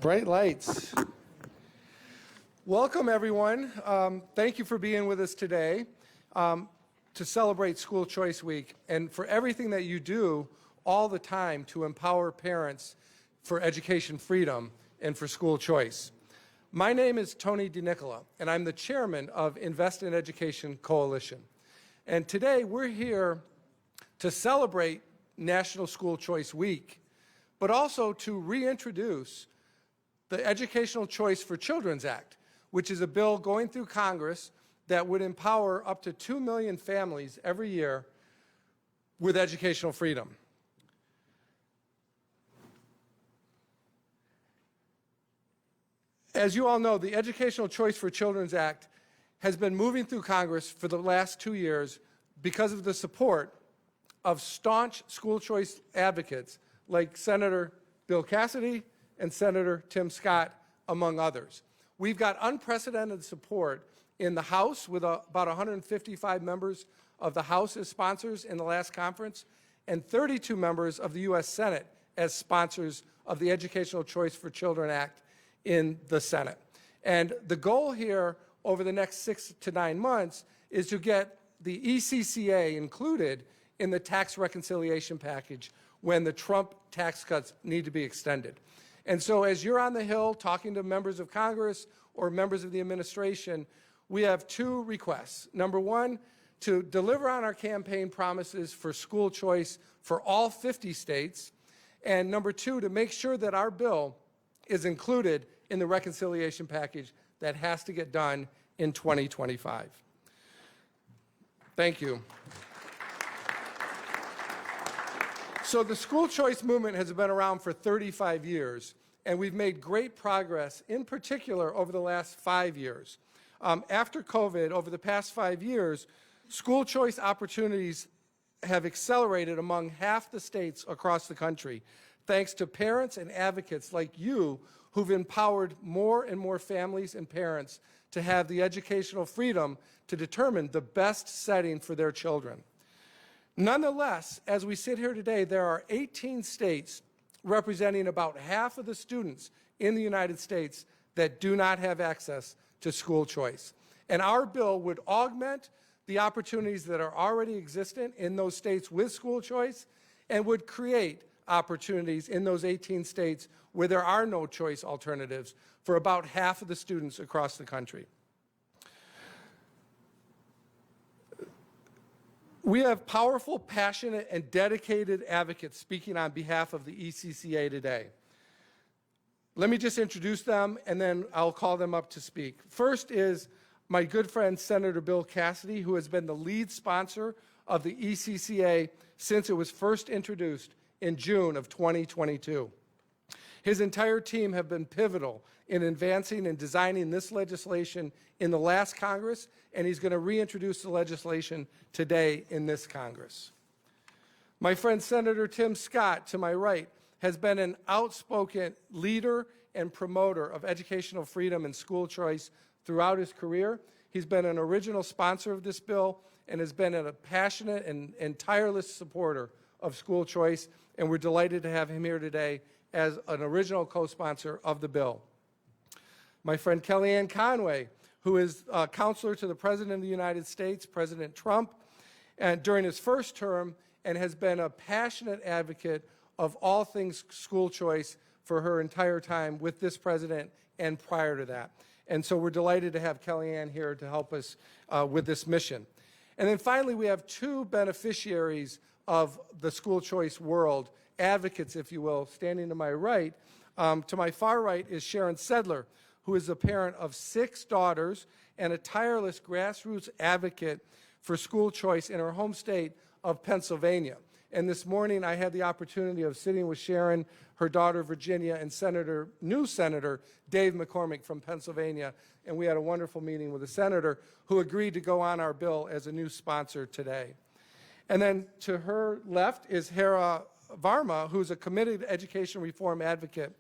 Bright lights. Welcome, everyone. Thank you for being with us today to celebrate School Choice Week and for everything that you do all the time to empower parents for education freedom and for school choice. My name is Tony DiNicola, and I'm the chairman of Invest in Education Coalition. And today we're here to celebrate National School Choice Week, but also to reintroduce the Educational Choice for Children's Act, which is a bill going through Congress that would empower up to 2 million families every year with educational freedom. As you all know, the Educational Choice for Children's Act has been moving through Congress for the last 2 years because of the support of staunch school choice advocates like Senator Bill Cassidy and Senator Tim Scott, among others. We've got unprecedented support in the House with about 155 members of the House as sponsors in the last conference and 32 members of the U.S. Senate as sponsors of the Educational Choice for Children Act in the Senate. And the goal here over the next 6 to 9 months is to get the ECCA included in the tax reconciliation package when the Trump tax cuts need to be extended. And so as you're on the Hill talking to members of Congress or members of the administration, we have 2 requests. Number one, to deliver on our campaign promises for school choice for all 50 states. And number 2, to make sure that our bill is included in the reconciliation package that has to get done in 2025. Thank you. So the school choice movement has been around for 35 years, and we've made great progress, in particular over the last 5 years. After COVID, over the past 5 years, school choice opportunities have accelerated among half the states across the country, thanks to parents and advocates like you who've empowered more and more families and parents to have the educational freedom to determine the best setting for their children. Nonetheless, as we sit here today, there are 18 states representing about half of the students in the United States that do not have access to school choice. And our bill would augment the opportunities that are already existent in those states with school choice and would create opportunities in those 18 states where there are no choice alternatives for about half of the students across the country. We have powerful, passionate, and dedicated advocates speaking on behalf of the ECCA today. Let me just introduce them, and then I'll call them up to speak. First is my good friend, Senator Bill Cassidy, who has been the lead sponsor of the ECCA since it was first introduced in June of 2022. His entire team have been pivotal in advancing and designing this legislation in the last Congress, and he's going to reintroduce the legislation today in this Congress. My friend Senator Tim Scott, to my right, has been an outspoken leader and promoter of educational freedom and school choice throughout his career. He's been an original sponsor of this bill and has been a passionate and tireless supporter of school choice, and we're delighted to have him here today as an original co-sponsor of the bill. My friend Kellyanne Conway, who is a counselor to the President of the United States, President Trump, and during his first term, and has been a passionate advocate of all things school choice for her entire time with this president and prior to that. And so we're delighted to have Kellyanne here to help us with this mission. And then finally, we have 2 beneficiaries of the school choice world, advocates, if you will, standing to my right. To my far right is Sharon Sedler, who is a parent of 6 daughters and a tireless grassroots advocate for school choice in her home state of Pennsylvania. And this morning I had the opportunity of sitting with Sharon, her daughter Virginia, and new Senator Dave McCormick from Pennsylvania, and we had a wonderful meeting with the senator who agreed to go on our bill as a new sponsor today. And then to her left is Hera Varma, who's a committed education reform advocate,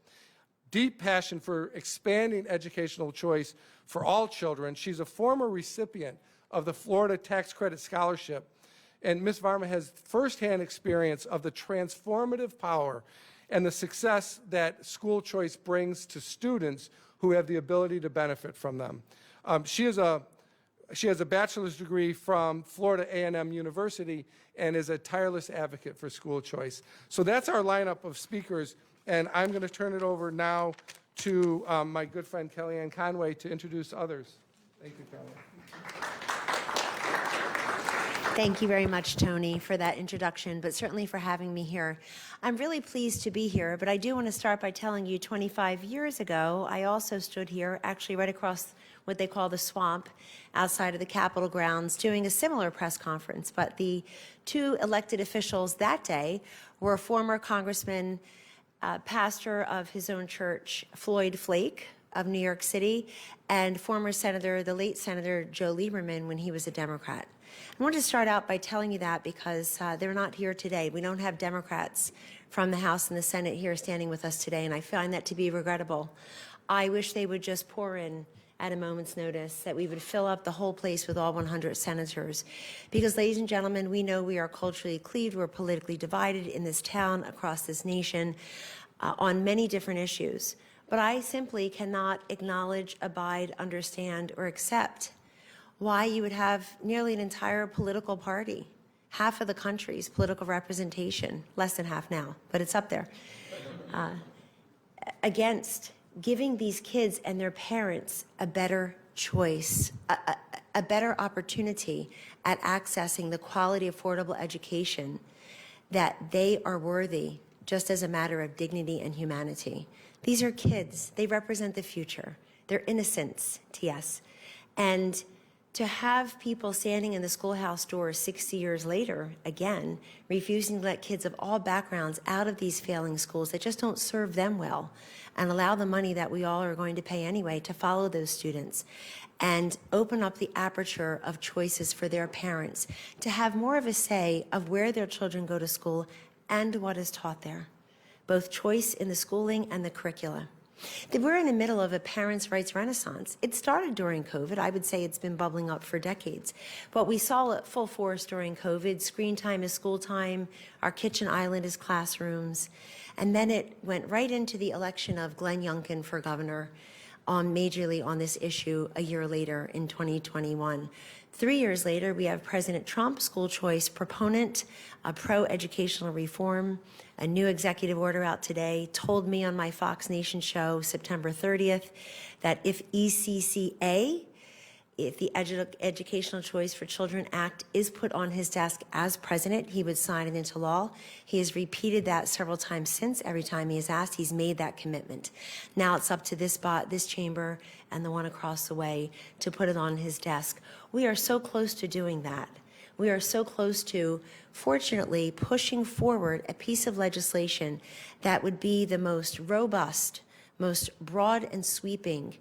deep passion for expanding educational choice for all children. She's a former recipient of the Florida Tax Credit Scholarship, and Ms. Varma has firsthand experience of the transformative power and the success that school choice brings to students who have the ability to benefit from them. She has a bachelor's degree from Florida A&M University and is a tireless advocate for school choice. So that's our lineup of speakers, and I'm going to turn it over now to my good friend Kellyanne Conway to introduce others. Thank you, Kellyanne. Thank you very much, Tony, for that introduction, but certainly for having me here. I'm really pleased to be here, but I do want to start by telling you 25 years ago, I also stood here, actually right across what they call the swamp, outside of the Capitol grounds, doing a similar press conference. But the two elected officials that day were former Congressman, pastor of his own church, Floyd Flake of New York City, and former Senator, the late Senator Joe Lieberman, when he was a Democrat. I want to start out by telling you that because they're not here today. We don't have Democrats from the House and the Senate here standing with us today, and I find that to be regrettable. I wish they would just pour in at a moment's notice, that we would fill up the whole place with all 100 senators. Because, ladies and gentlemen, we know we are culturally cleaved, we're politically divided in this town, across this nation, on many different issues. But I simply cannot acknowledge, abide, understand, or accept why you would have nearly an entire political party, half of the country's political representation, less than half now, but it's up there, against giving these kids and their parents a better choice, a better opportunity at accessing the quality, affordable education that they are worthy, just as a matter of dignity and humanity. These are kids. They represent the future. They're innocents, T.S. And to have people standing in the schoolhouse doors 60 years later, again, refusing to let kids of all backgrounds out of these failing schools that just don't serve them well, and allow the money that we all are going to pay anyway to follow those students, and open up the aperture of choices for their parents to have more of a say of where their children go to school and what is taught there, both choice in the schooling and the curricula. We're in the middle of a parents' rights renaissance. It started during COVID. I would say it's been bubbling up for decades. But we saw it full force during COVID. Screen time is school time. Our kitchen island is classrooms. And then it went right into the election of Glenn Youngkin for governor majorly on this issue a year later in 2021. 3 years later, we have President Trump, school choice proponent, a pro-educational reform, a new executive order out today, told me on my Fox Nation show September 30th that if ECCA, if the Educational Choice for Children Act is put on his desk as president, he would sign it into law. He has repeated that several times since. Every time he is asked, he's made that commitment. Now it's up to this chamber and the one across the way to put it on his desk. We are so close to doing that. We are so close to, fortunately, pushing forward a piece of legislation that would be the most robust, most broad and sweeping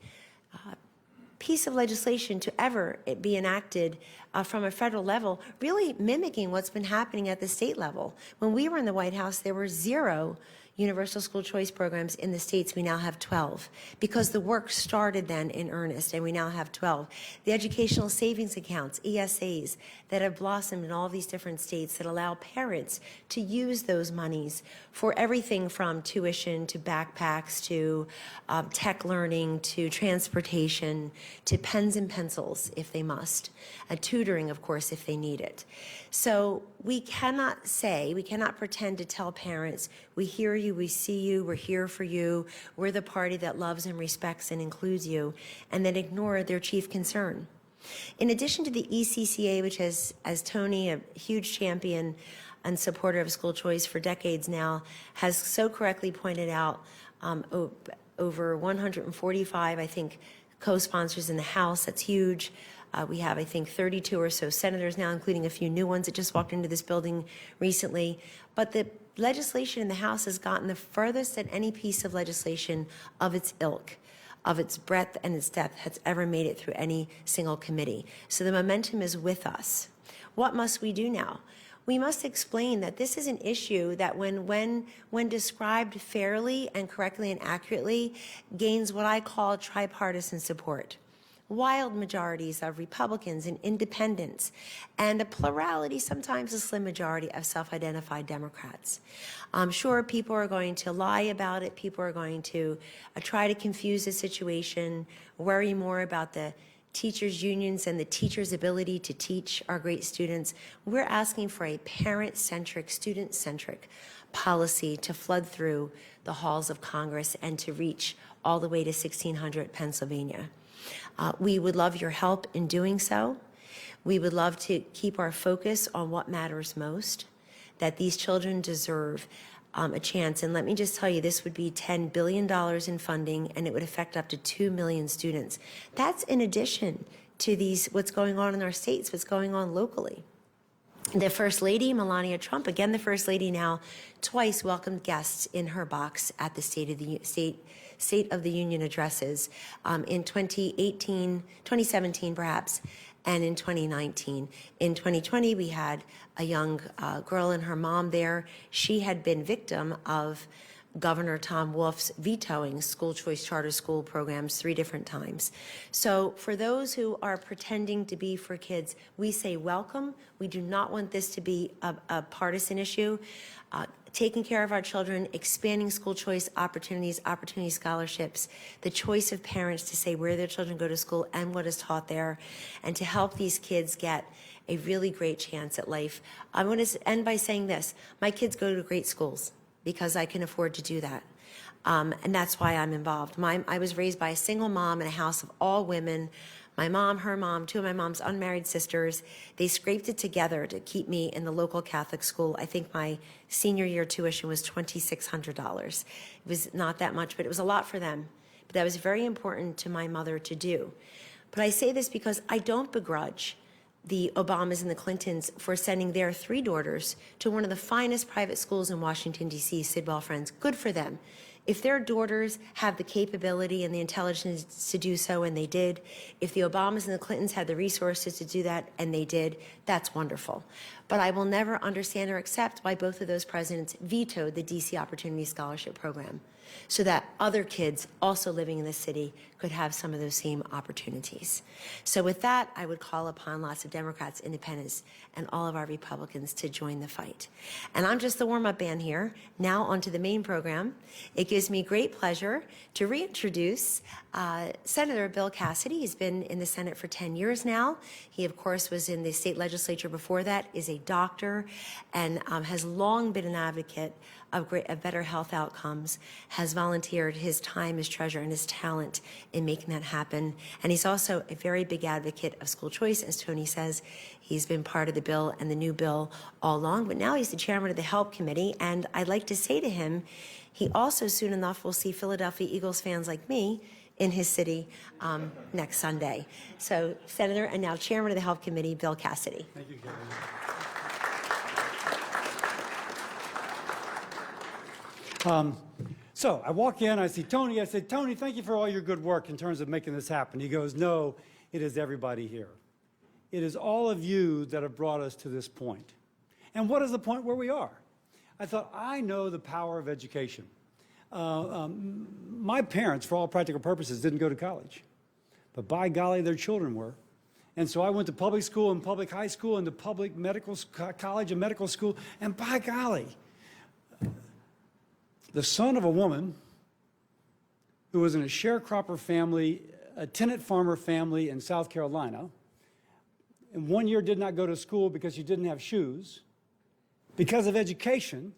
piece of legislation to ever be enacted from a federal level, really mimicking what's been happening at the state level. When we were in the White House, there were 0 universal school choice programs in the states. We now have 12 because the work started then in earnest, and we now have 12. The educational savings accounts, ESAs, that have blossomed in all these different states that allow parents to use those monies for everything from tuition to backpacks to tech learning to transportation to pens and pencils if they must, tutoring, of course, if they need it. So we cannot pretend to tell parents, we hear you, we see you, we're here for you, we're the party that loves and respects and includes you, and then ignore their chief concern. In addition to the ECCA, which has, as Tony, a huge champion and supporter of school choice for decades now, has so correctly pointed out, over 145, I think, co-sponsors in the House. That's huge. We have, I think, 32 or so senators now, including a few new ones that just walked into this building recently. But the legislation in the House has gotten the furthest that any piece of legislation of its ilk, of its breadth and its depth, has ever made it through any single committee. So the momentum is with us. What must we do now? We must explain that this is an issue that when described fairly and correctly and accurately, gains what I call tripartisan support. wild majorities of Republicans and independents, and a plurality, sometimes a slim majority of self-identified Democrats. I'm sure people are going to lie about it. People are going to try to confuse the situation, worry more about the teachers' unions and the teachers' ability to teach our great students. We're asking for a parent-centric, student-centric policy to flood through the halls of Congress and to reach all the way to 1600 Pennsylvania. We would love your help in doing so. We would love to keep our focus on what matters most, that these children deserve a chance. And let me just tell you, this would be $10 billion in funding, and it would affect up to 2 million students. That's in addition to what's going on in our states, what's going on locally. The First Lady, Melania Trump, again the First Lady now, twice welcomed guests in her box at the State of the Union addresses in 2017 perhaps, and in 2019. In 2020, we had a young girl and her mom there. She had been victim of Governor Tom Wolf's vetoing school choice charter school programs 3 different times. So for those who are pretending to be for kids, we say welcome. We do not want this to be a partisan issue. Taking care of our children, expanding school choice opportunities, opportunity scholarships, the choice of parents to say where their children go to school and what is taught there, and to help these kids get a really great chance at life. I want to end by saying this. My kids go to great schools because I can afford to do that. And that's why I'm involved. I was raised by a single mom in a house of all women. My mom, her mom, 2 of my mom's unmarried sisters, they scraped it together to keep me in the local Catholic school. I think my senior year tuition was $2,600. It was not that much, but it was a lot for them. But that was very important to my mother to do. But I say this because I don't begrudge the Obamas and the Clintons for sending their 3 daughters to one of the finest private schools in Washington, D.C., Sidwell Friends. Good for them. If their daughters have the capability and the intelligence to do so, and they did, if the Obamas and the Clintons had the resources to do that, and they did, that's wonderful. But I will never understand or accept why both of those presidents vetoed the D.C. Opportunity Scholarship Program, so that other kids also living in the city could have some of those same opportunities. So with that, I would call upon lots of Democrats, independents, and all of our Republicans to join the fight. And I'm just the warm-up band here. Now onto the main program. It gives me great pleasure to reintroduce Senator Bill Cassidy. He's been in the Senate for 10 years now. He, of course, was in the state legislature before that, is a doctor, and has long been an advocate of better health outcomes, has volunteered his time, his treasure, and his talent in making that happen. And he's also a very big advocate of school choice, as Tony says. He's been part of the bill and the new bill all along, but now he's the chairman of the Help Committee, and I'd like to say to him, he also soon enough will see Philadelphia Eagles fans like me in his city next Sunday. So, Senator and now chairman of the Help Committee, Bill Cassidy. Thank you, Kellyanne. So I walk in, I see Tony. I said, Tony, thank you for all your good work in terms of making this happen. He goes, no, it is everybody here. It is all of you that have brought us to this point. And what is the point where we are? I thought, I know the power of education. My parents, for all practical purposes, didn't go to college. But by golly, their children were. And so I went to public school and public high school and to public medical college and medical school. And by golly, the son of a woman who was in a sharecropper family, a tenant farmer family in South Carolina, and 1 year did not go to school because she didn't have shoes, because of education,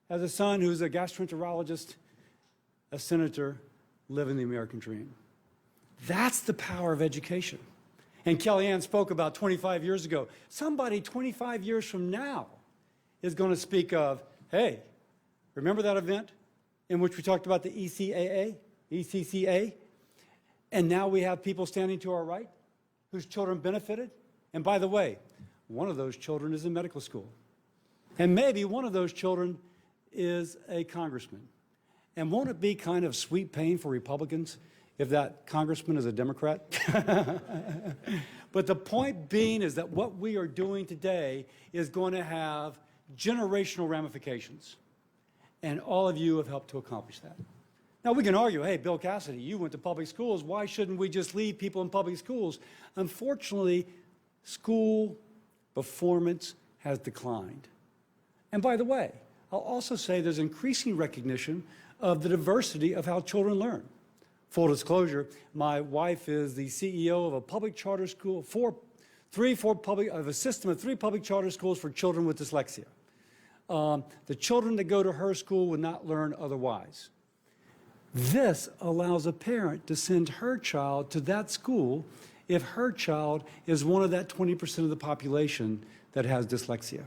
has a son who's a gastroenterologist, a senator, living the American dream. That's the power of education. And Kellyanne spoke about 25 years ago. Somebody 25 years from now is going to speak of, hey, remember that event in which we talked about the ECCA? And now we have people standing to our right whose children benefited. And by the way, one of those children is in medical school. And maybe one of those children is a congressman. And won't it be kind of sweet pain for Republicans if that congressman is a Democrat? But the point being is that what we are doing today is going to have generational ramifications. And all of you have helped to accomplish that. Now, we can argue, hey, Bill Cassidy, you went to public schools. Why shouldn't we just leave people in public schools? Unfortunately, school performance has declined. And by the way, I'll also say there's increasing recognition of the diversity of how children learn. Full disclosure, my wife is the CEO of a public charter school, of a system of 3 public charter schools for children with dyslexia. The children that go to her school would not learn otherwise. This allows a parent to send her child to that school if her child is one of that 20% of the population that has dyslexia.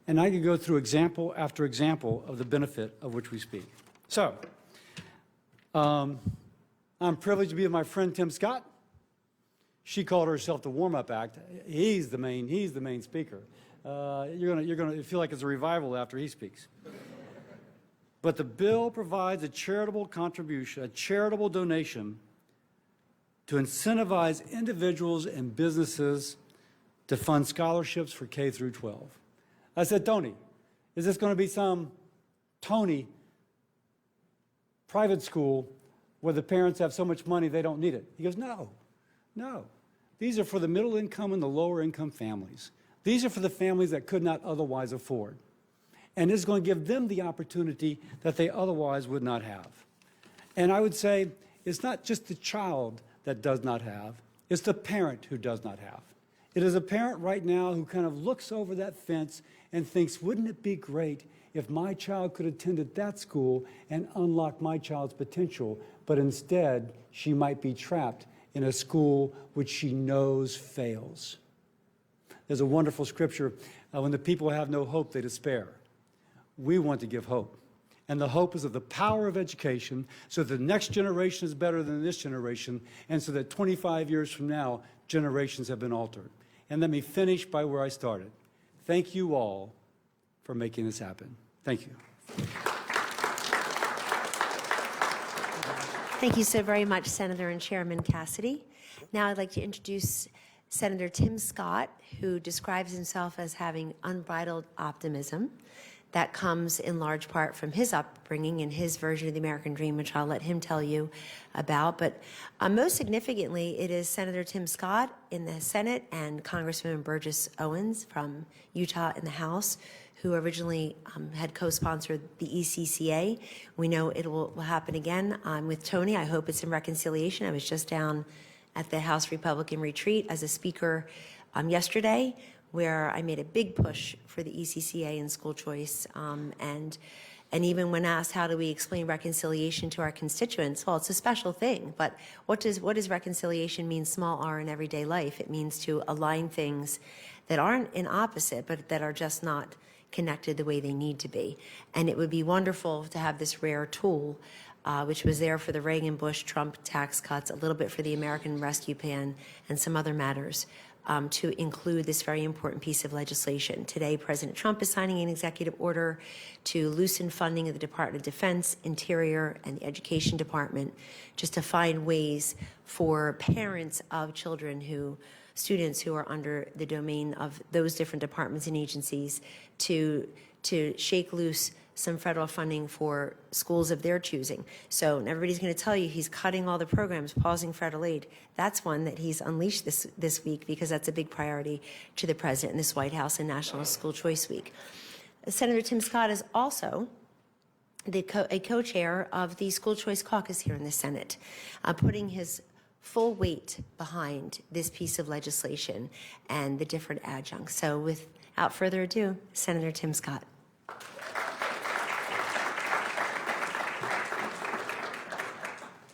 And I could go through example after example of the benefit of which we speak. So, I'm privileged to be with my friend Tim Scott. She called herself the warm-up act. He's the main speaker. You're gonna feel like it's a revival after he speaks. But the bill provides a charitable contribution, a charitable donation to incentivize individuals and businesses to fund scholarships for K through 12. I said, Tony, is this going to be some Tony private school where the parents have so much money they don't need it? He goes, no. These are for the middle income and the lower income families. These are for the families that could not otherwise afford. And it's going to give them the opportunity that they otherwise would not have. And I would say it's not just the child that does not have, it's the parent who does not have. It is a parent right now who kind of looks over that fence and thinks, wouldn't it be great if my child could attend at that school and unlock my child's potential, but instead she might be trapped in a school which she knows fails. There's a wonderful scripture, when the people have no hope, they despair. We want to give hope. And the hope is of the power of education so that the next generation is better than this generation, and so that 25 years from now, generations have been altered. And let me finish by where I started. Thank you all for making this happen. Thank you. Thank you so very much, Senator and Chairman Cassidy. Now I'd like to introduce Senator Tim Scott, who describes himself as having unbridled optimism. That comes in large part from his upbringing and his version of the American dream, which I'll let him tell you about. But most significantly, it is Senator Tim Scott in the Senate and Congressman Burgess Owens from Utah in the House, who originally had co-sponsored the ECCA. We know it will happen again with Tony. I hope it's in reconciliation. I was just down at the House Republican retreat as a speaker yesterday, where I made a big push for the ECCA and school choice. And even when asked, how do we explain reconciliation to our constituents? Well, it's a special thing, but what does reconciliation mean, small r, in everyday life? It means to align things that aren't in opposite, but that are just not connected the way they need to be. And it would be wonderful to have this rare tool, which was there for the Reagan, Bush, Trump tax cuts, a little bit for the American Rescue Plan, and some other matters, to include this very important piece of legislation. Today, President Trump is signing an executive order to loosen funding of the Department of Defense, Interior, and the Education Department, just to find ways for parents of students who are under the domain of those different departments and agencies to shake loose some federal funding for schools of their choosing. So everybody's going to tell you he's cutting all the programs, pausing federal aid. That's one that he's unleashed this week, because that's a big priority to the president and this White House and National School Choice Week. Senator Tim Scott is also a co-chair of the School Choice Caucus here in the Senate, putting his full weight behind this piece of legislation and the different adjuncts. So without further ado, Senator Tim Scott.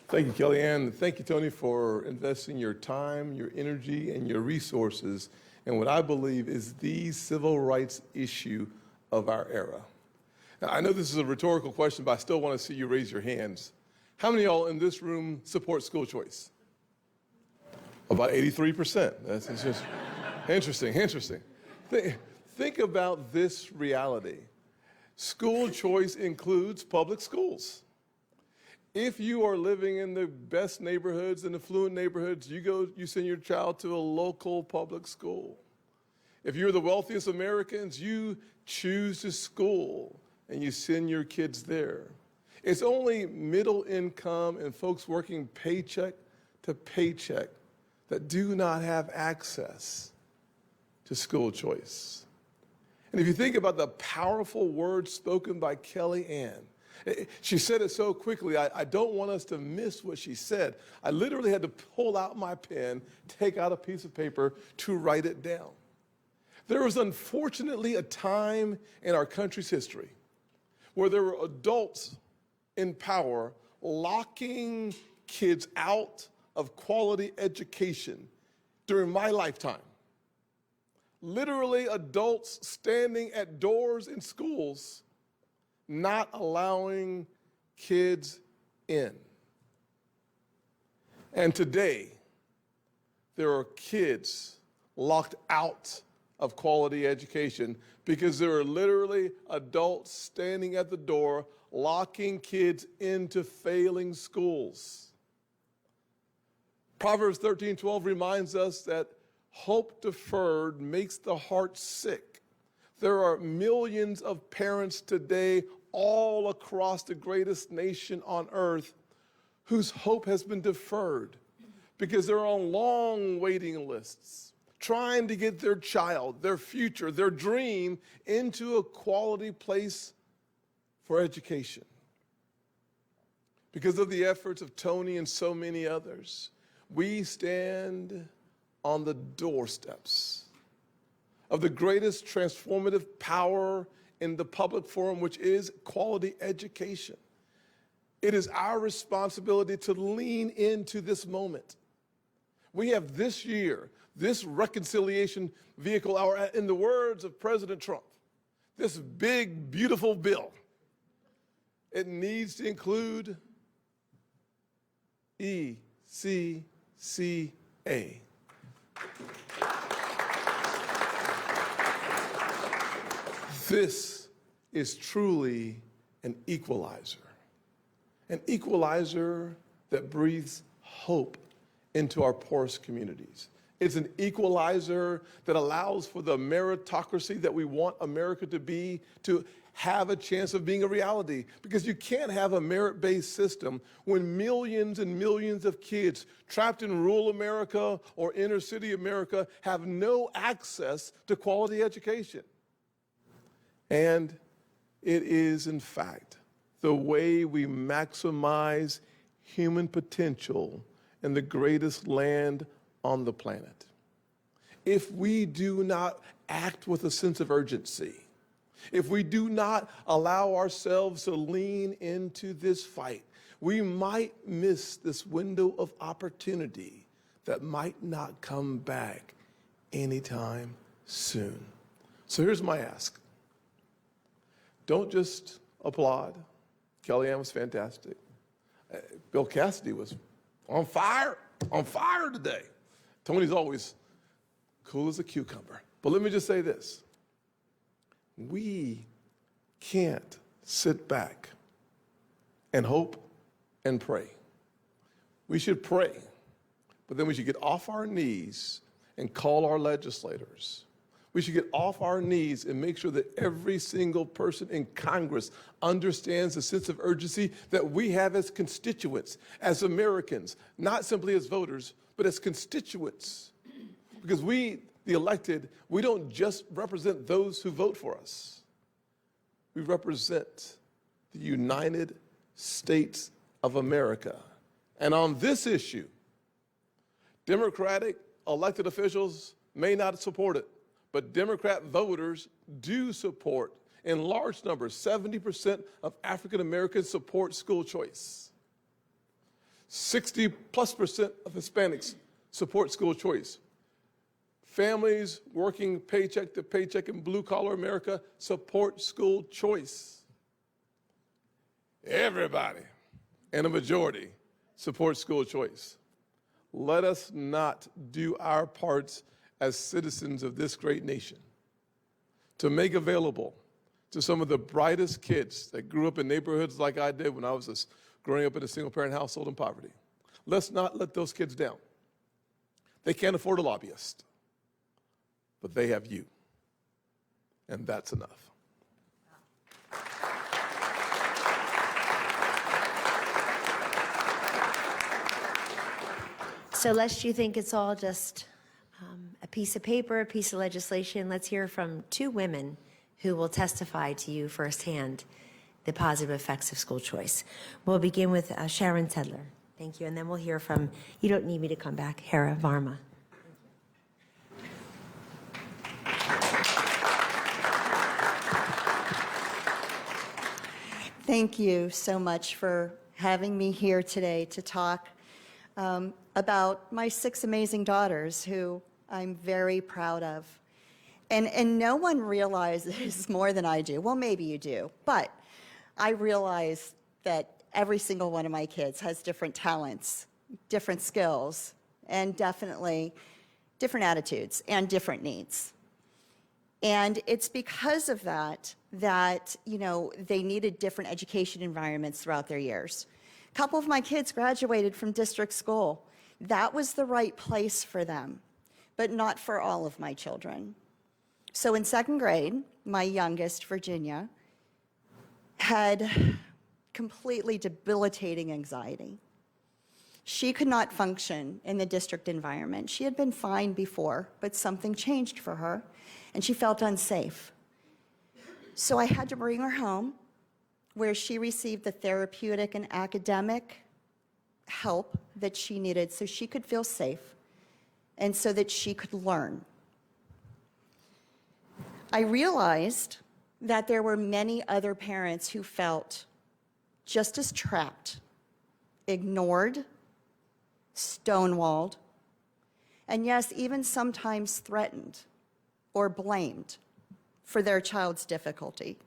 Thank you, Kellyanne. Thank you, Tony, for investing your time, your energy, and your resources in what I believe is the civil rights issue of our era. Now, I know this is a rhetorical question, but I still want to see you raise your hands. How many of y'all in this room support school choice? About 83%. That's just interesting. Think about this reality. School choice includes public schools. If you are living in the best neighborhoods and affluent neighborhoods, you send your child to a local public school. If you're the wealthiest Americans, you choose to school and you send your kids there. It's only middle income and folks working paycheck to paycheck that do not have access to school choice. And if you think about the powerful words spoken by Kellyanne, she said it so quickly, I don't want us to miss what she said. I literally had to pull out my pen, take out a piece of paper to write it down. There was unfortunately a time in our country's history where there were adults in power locking kids out of quality education during my lifetime. Literally adults standing at doors in schools not allowing kids in. And today, there are kids locked out of quality education because there are literally adults standing at the door locking kids into failing schools. Proverbs 13:12 reminds us that hope deferred makes the heart sick. There are millions of parents today all across the greatest nation on earth whose hope has been deferred because they're on long waiting lists, trying to get their child, their future, their dream into a quality place for education. Because of the efforts of Tony and so many others, we stand on the doorsteps of the greatest transformative power in the public forum, which is quality education. It is our responsibility to lean into this moment. We have this year, this reconciliation vehicle hour, in the words of President Trump, this big, beautiful bill. It needs to include ECCA. This is truly an equalizer that breathes hope into our poorest communities. It's an equalizer that allows for the meritocracy that we want America to be, to have a chance of being a reality. Because you can't have a merit-based system when millions and millions of kids trapped in rural America or inner city America have no access to quality education. And it is, in fact, the way we maximize human potential in the greatest land on the planet. If we do not act with a sense of urgency, if we do not allow ourselves to lean into this fight, we might miss this window of opportunity that might not come back anytime soon. So here's my ask. Don't just applaud. Kellyanne was fantastic. Bill Cassidy was on fire today. Tony's always cool as a cucumber. But let me just say this. We can't sit back and hope and pray. We should pray, but then we should get off our knees and call our legislators. We should get off our knees and make sure that every single person in Congress understands the sense of urgency that we have as constituents, as Americans, not simply as voters, but as constituents. Because we, the elected, we don't just represent those who vote for us. We represent the United States of America. And on this issue, Democratic elected officials may not support it, but Democrat voters do support, in large numbers, 70% of African Americans support school choice. 60+% of Hispanics support school choice. Families working paycheck to paycheck in blue-collar America support school choice. Everybody, and a majority, support school choice. Let us not do our parts as citizens of this great nation to make available to some of the brightest kids that grew up in neighborhoods like I did when I was growing up in a single-parent household in poverty. Let's not let those kids down. They can't afford a lobbyist, but they have you, and that's enough. So lest you think it's all just a piece of paper, a piece of legislation, let's hear from two women who will testify to you firsthand the positive effects of school choice. We'll begin with Sharon Tedler. Thank you. And then we'll hear from, you don't need me to come back, Hera Varma. Thank you so much for having me here today to talk about my 6 amazing daughters who I'm very proud of. And no one realizes more than I do. Well, maybe you do, but I realize that every single one of my kids has different talents, different skills, and definitely different attitudes and different needs. And it's because of that you know, they needed different education environments throughout their years. A couple of my kids graduated from district school. That was the right place for them, but not for all of my children. So in 2nd grade, my youngest, Virginia, had completely debilitating anxiety. She could not function in the district environment. She had been fine before, but something changed for her, and she felt unsafe. So I had to bring her home, where she received the therapeutic and academic help that she needed so she could feel safe and so that she could learn. I realized that there were many other parents who felt just as trapped, ignored, stonewalled, and yes, even sometimes threatened or blamed for their child's difficulty.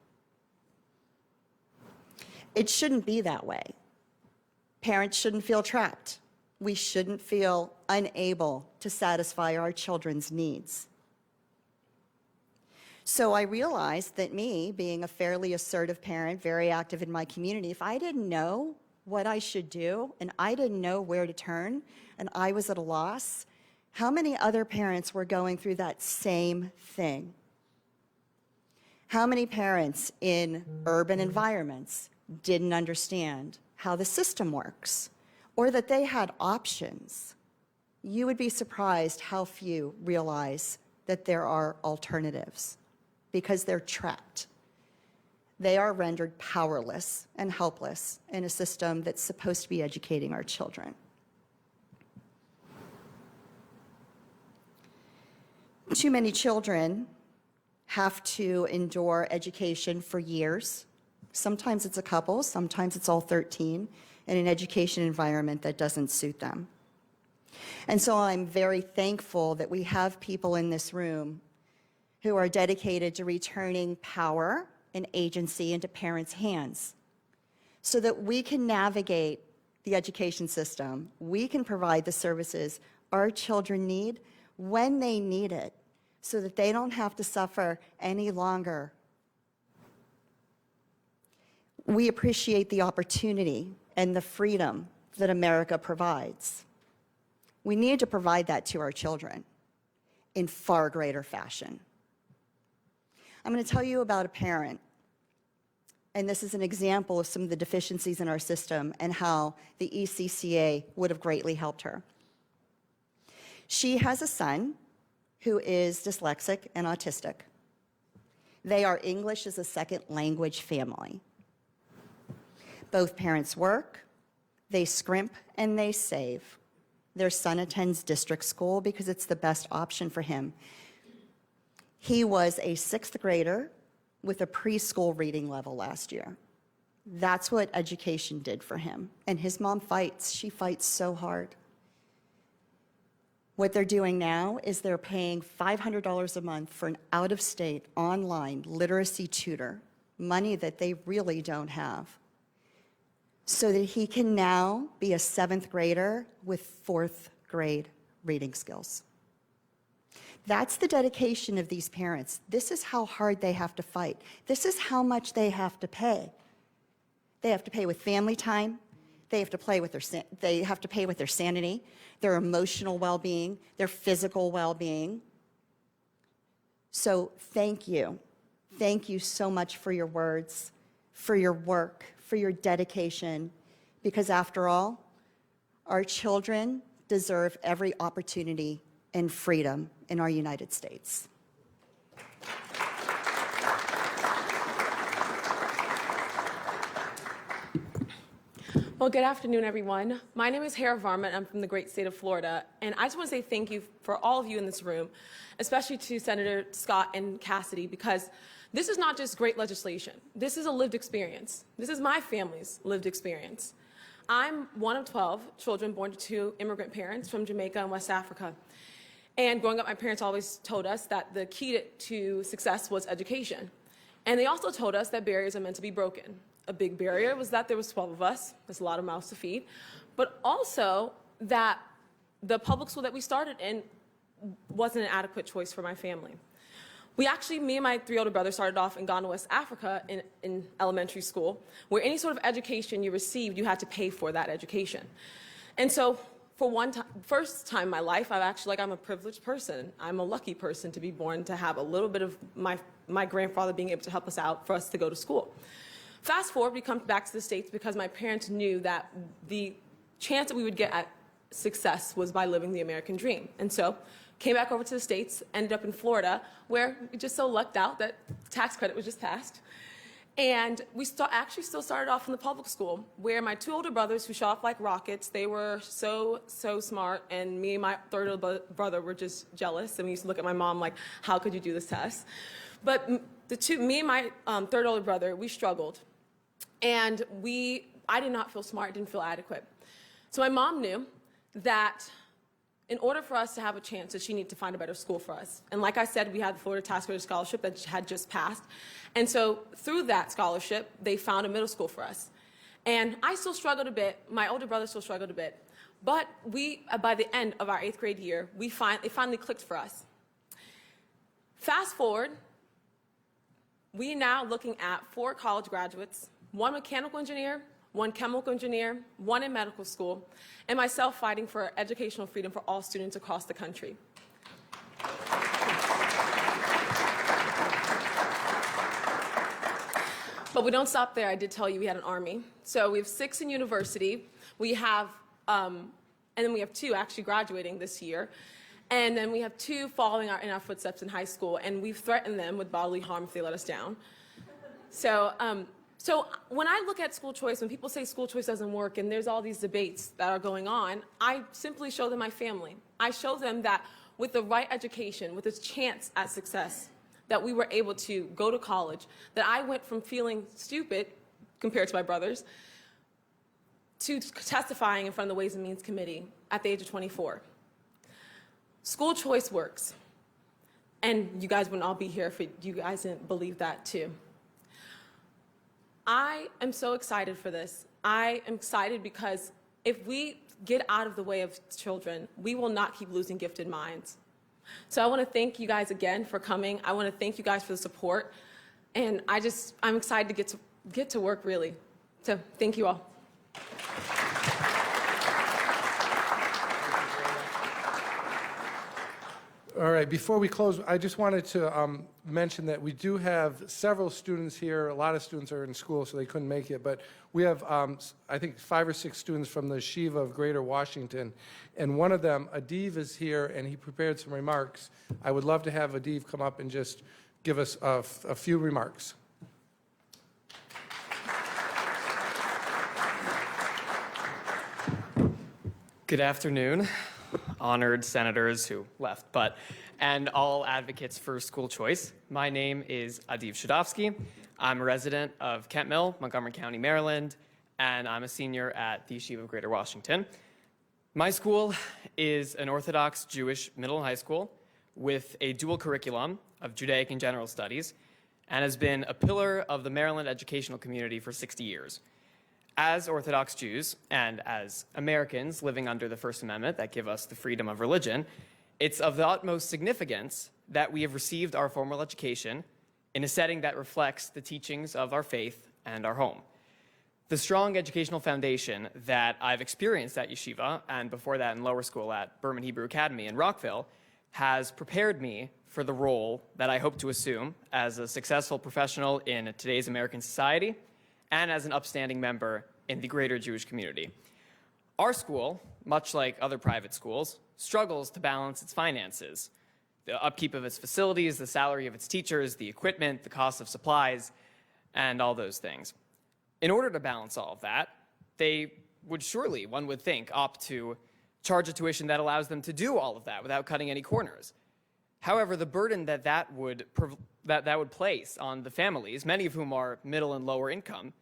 It shouldn't be that way. Parents shouldn't feel trapped. We shouldn't feel unable to satisfy our children's needs. So I realized that me, being a fairly assertive parent, very active in my community, if I didn't know what I should do and I didn't know where to turn and I was at a loss, how many other parents were going through that same thing? How many parents in urban environments didn't understand how the system works or that they had options? You would be surprised how few realize that there are alternatives because they're trapped. They are rendered powerless and helpless in a system that's supposed to be educating our children. Too many children have to endure education for years. Sometimes it's a couple, sometimes it's all 13, in an education environment that doesn't suit them. And so I'm very thankful that we have people in this room who are dedicated to returning power and agency into parents' hands so that we can navigate the education system. We can provide the services our children need when they need it so that they don't have to suffer any longer. We appreciate the opportunity and the freedom that America provides. We need to provide that to our children in far greater fashion. I'm going to tell you about a parent, and this is an example of some of the deficiencies in our system and how the ECCA would have greatly helped her. She has a son who is dyslexic and autistic. They are English as a second language family. Both parents work, they scrimp, and they save. Their son attends district school because it's the best option for him. He was a 6th grader with a preschool reading level last year. That's what education did for him. And his mom fights. She fights so hard. What they're doing now is they're paying $500 a month for an out-of-state online literacy tutor, money that they really don't have, so that he can now be a 7th grader with 4th grade reading skills. That's the dedication of these parents. This is how hard they have to fight. This is how much they have to pay. They have to pay with family time. They have to pay with their sanity, their emotional well-being, their physical well-being. So thank you. Thank you so much for your words, for your work, for your dedication, because after all, our children deserve every opportunity and freedom in our United States. Well, good afternoon, everyone. My name is Herald. I'm from the great state of Florida, and I just want to say thank you for all of you in this room, especially to Senator Scott and Cassidy, because this is not just great legislation. This is a lived experience. This is my family's lived experience. I'm one of 12 children born to 2 immigrant parents from Jamaica and West Africa. And growing up, my parents always told us that the key to success was education. And they also told us that barriers are meant to be broken. A big barrier was that there was 12 of us. There's a lot of mouths to feed. But also that the public school that we started in wasn't an adequate choice for my family. Me and my 3 older brothers started off in Ghana, West Africa in elementary school, where any sort of education you received, you had to pay for that education. And so for first time in my life, I'm a privileged person. I'm a lucky person to be born to have a little bit of my grandfather being able to help us out for us to go to school. Fast forward, we come back to the States because my parents knew that the chance that we would get at success was by living the American dream. And so came back over to the States, ended up in Florida, where we just so lucked out that tax credit was just passed. And we actually still started off in the public school, where my 2 older brothers, who shot off like rockets, they were so smart, and me and my 3rd older brother were just jealous, and we used to look at my mom like, how could you do this to us? But me and my 3rd older brother, we struggled. And I did not feel smart, didn't feel adequate. So my mom knew that in order for us to have a chance, that she needed to find a better school for us. And like I said, we had the Florida Tax Credit Scholarship that had just passed. And so through that scholarship, they found a middle school for us. And I still struggled a bit. My older brother still struggled a bit. But by the end of our 8th grade year, it finally clicked for us. Fast forward, we're now looking at 4 college graduates, 1 mechanical engineer, 1 chemical engineer, 1 in medical school, and myself fighting for educational freedom for all students across the country. But we don't stop there. I did tell you we had an army. So we have 6 in university. And then we have 2 actually graduating this year. And then we have 2 following in our footsteps in high school, and we've threatened them with bodily harm if they let us down. So when I look at school choice, when people say school choice doesn't work and there's all these debates that are going on, I simply show them my family. I show them that with the right education, with a chance at success, that we were able to go to college, that I went from feeling stupid compared to my brothers to testifying in front of the Ways and Means Committee at the age of 24. School choice works. And you guys wouldn't all be here if you guys didn't believe that too. I am so excited for this. I am excited because if we get out of the way of children, we will not keep losing gifted minds. So I want to thank you guys again for coming. I want to thank you guys for the support. And I'm excited to get to work, really. So thank you all. All right, before we close, I just wanted to mention that we do have several students here. A lot of students are in school, so they couldn't make it. But we have, I think, 5 or 6 students from the Yeshiva of Greater Washington. And one of them, Adiv, is here, and he prepared some remarks. I would love to have Adiv come up and just give us a few remarks. Good afternoon, honored senators who left, and all advocates for school choice. My name is Adiv Shadovsky. I'm a resident of Kent Mill, Montgomery County, Maryland, and I'm a senior at the Yeshiva of Greater Washington. My school is an Orthodox Jewish middle and high school with a dual curriculum of Judaic and General Studies, and has been a pillar of the Maryland educational community for 60 years. As Orthodox Jews and as Americans living under the First Amendment that give us the freedom of religion, it's of the utmost significance that we have received our formal education in a setting that reflects the teachings of our faith and our home. The strong educational foundation that I've experienced at Yeshiva and before that in lower school at Berman Hebrew Academy in Rockville has prepared me for the role that I hope to assume as a successful professional in today's American society and as an upstanding member in the greater Jewish community. Our school, much like other private schools, struggles to balance its finances. The upkeep of its facilities, the salary of its teachers, the equipment, the cost of supplies, and all those things. In order to balance all of that, they would surely, one would think, opt to charge a tuition that allows them to do all of that without cutting any corners. However, the burden that would place on the families, many of whom are middle and lower income,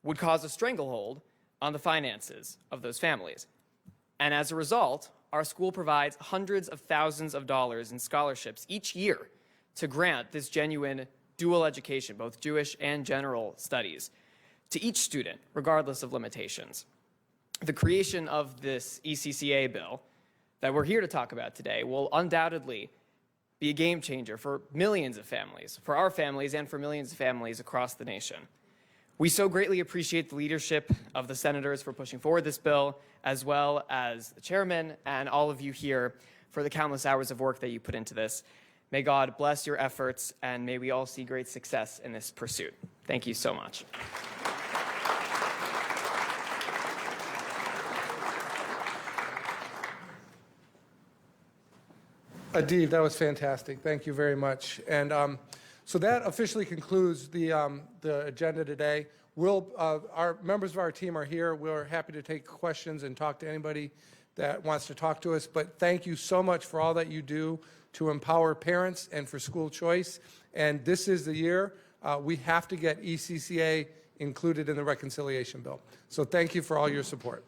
would cause a stranglehold on the finances of those families. And as a result, our school provides hundreds of thousands of dollars in scholarships each year to grant this genuine dual education, both Jewish and general studies, to each student, regardless of limitations. The creation of this ECCA bill that we're here to talk about today will undoubtedly be a game changer for millions of families, for our families and for millions of families across the nation. We so greatly appreciate the leadership of the senators for pushing forward this bill, as well as the chairman and all of you here for the countless hours of work that you put into this. May God bless your efforts, and may we all see great success in this pursuit. Thank you so much. Adib, that was fantastic. Thank you very much. And so that officially concludes the agenda today. Our members of our team are here. We're happy to take questions and talk to anybody that wants to talk to us. But thank you so much for all that you do to empower parents and for school choice. And this is the year we have to get ECCA included in the reconciliation bill. So thank you for all your support.